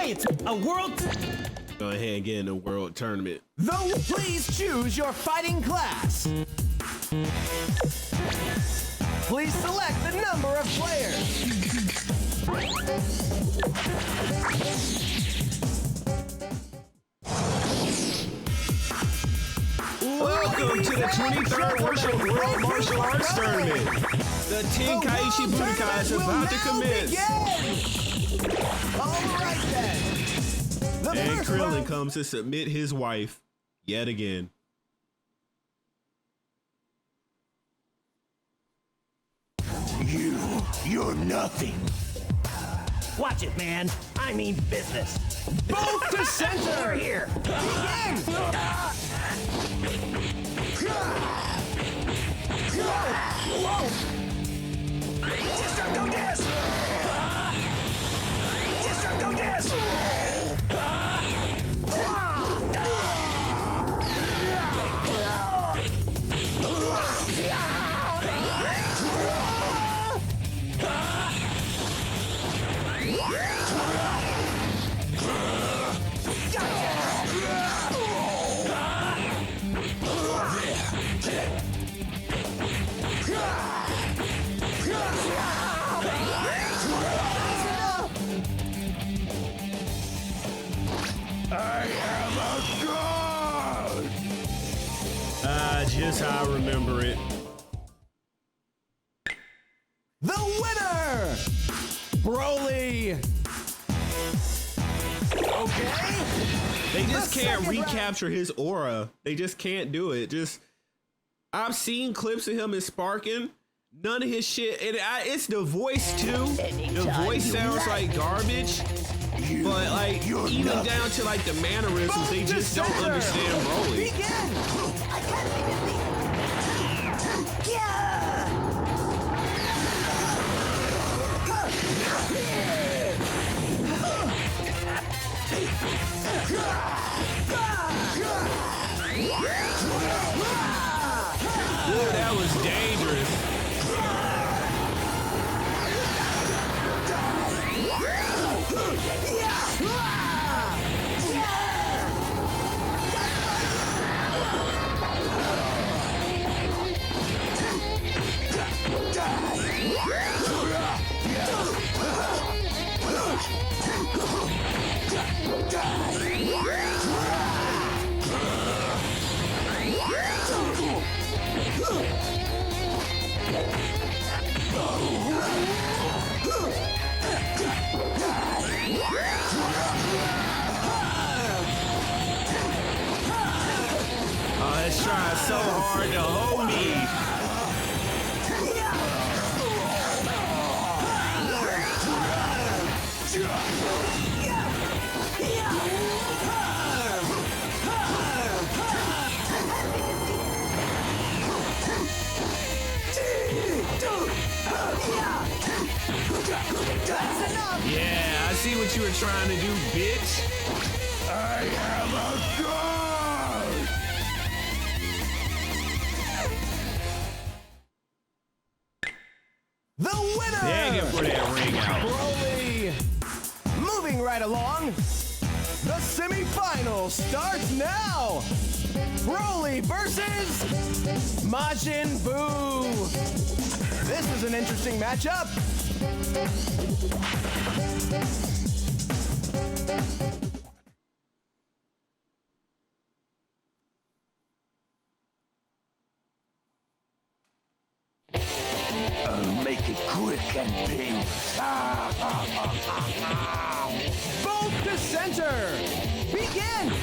Hey, it's a world. Go ahead and get in the world tournament. Though, please choose your fighting class. Please select the number of players. Welcome to the 23rd World Martial Arts Tournament. The Tenkaichi Budokai is about to commence. All right then. The And first Krillin round- comes to submit his wife yet again. You're nothing. Watch it, man. I mean business. Both to center. Here. Destructo gas! Destructo gas! Just how I remember it. The winner, Broly. Okay. They just The can't second round. recapture his aura. They just can't do it. I've seen clips of him in Sparking. None of his shit, and it's the voice too. The voice sounds like garbage. But like, even down to like the mannerisms, they just don't understand Broly. Begin. Ooh, that was dangerous. Oh, it's trying so hard to hold me. Yeah, I see what you were trying to do, bitch. I am a god! The winner, Dang it for that ring out. Broly. Moving right along, the semifinals starts now. Broly versus Majin Buu. This is an interesting matchup. I'll make it quick and painless. Both to center. Begin.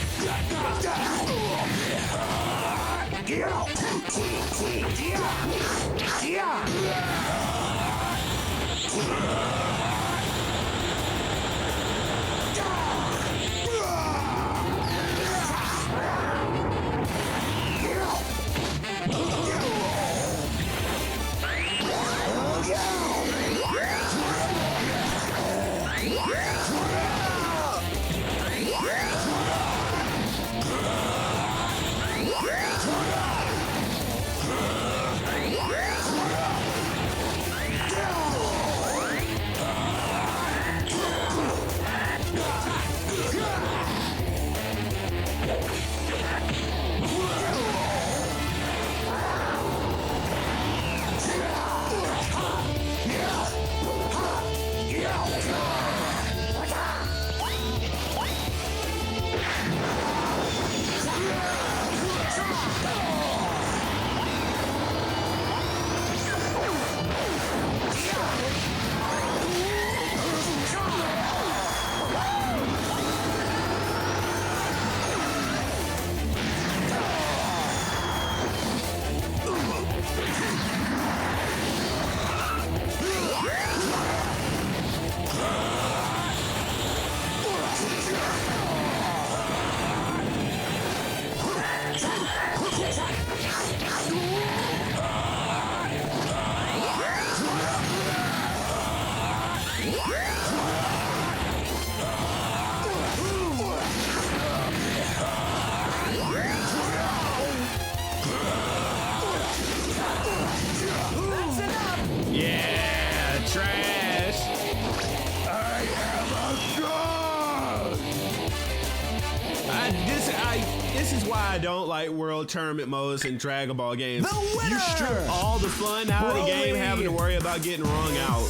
why I don't like world tournament modes in Dragon Ball games. The winner! You strip all the fun out of the game Broly! having to worry about getting wrung out.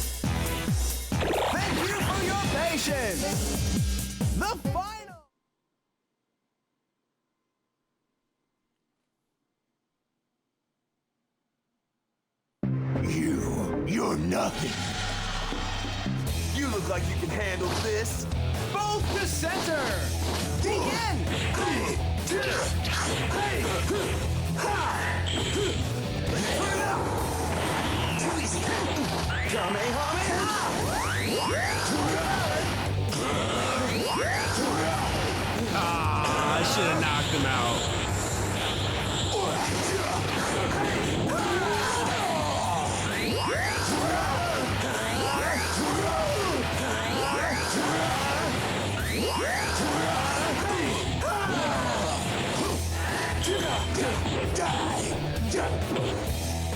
Thank you for your patience. The final. You're nothing. You look like you can handle this. Both to center. Begin. I should have knocked him out.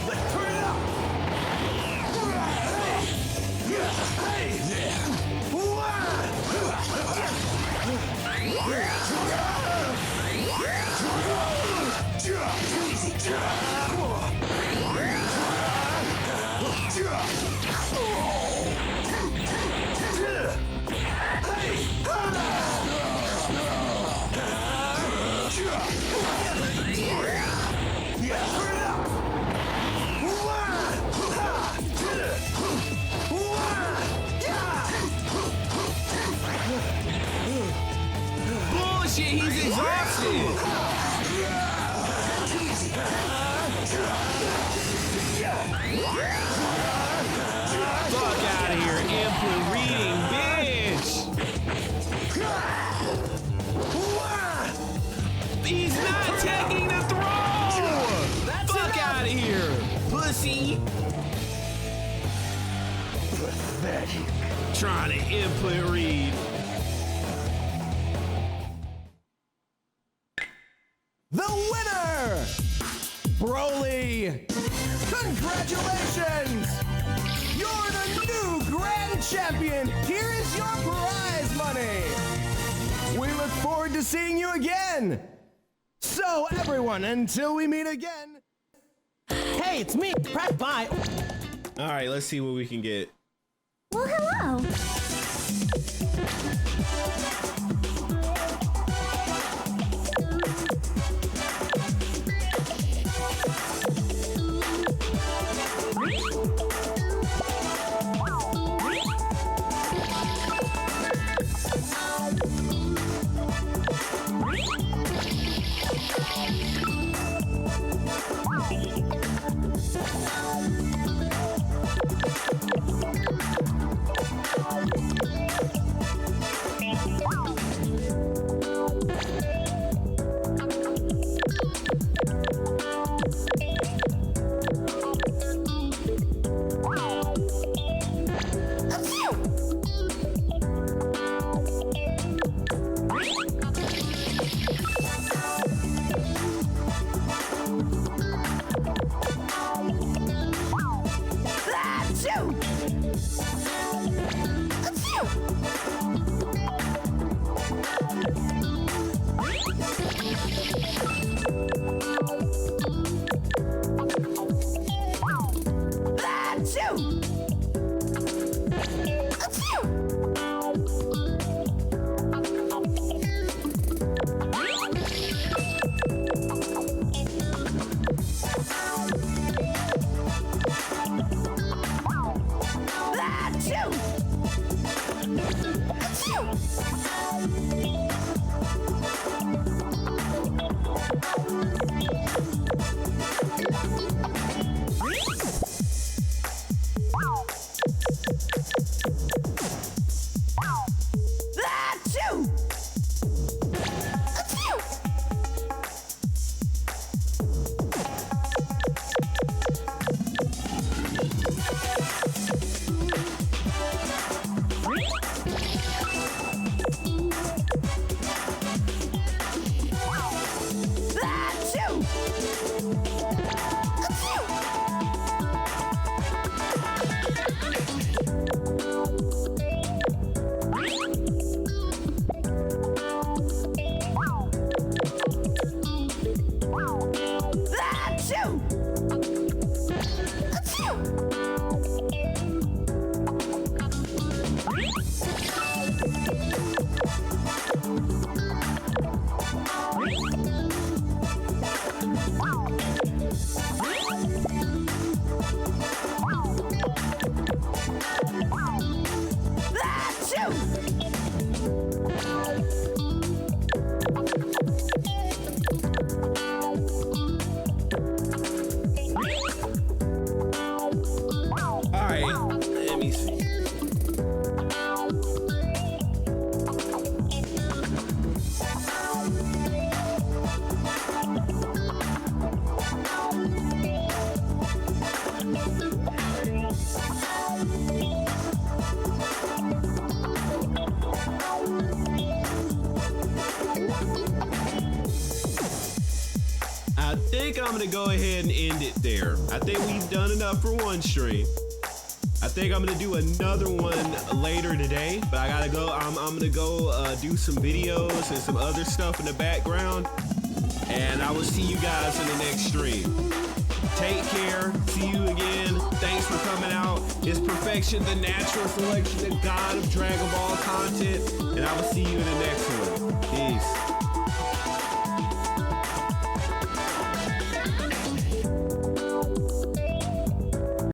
Let's turn it up. Bullshit, he's exhausted. Fuck out of here, input reading, bitch. He's not taking the throw. Fuck out of here, pussy. Pathetic. Trying to input read. The winner, Broly. Congratulations. You're the new grand champion. Here is your prize money. We look forward to seeing you again. So, everyone, until we meet again. Hey, it's me. Press bye. All right, let's see what we can get. Well, hello. I think I'm gonna go ahead and end it there. I think we've done enough for one stream. I think I'm gonna do another one later today, but I gotta go. I'm gonna go do some videos and some other stuff in the background, and I will see you guys in the next stream. Take care. See you again. Thanks for coming out. It's Perfection, the natural selection, the god of Dragon Ball content, and I will see you in the next one. Peace.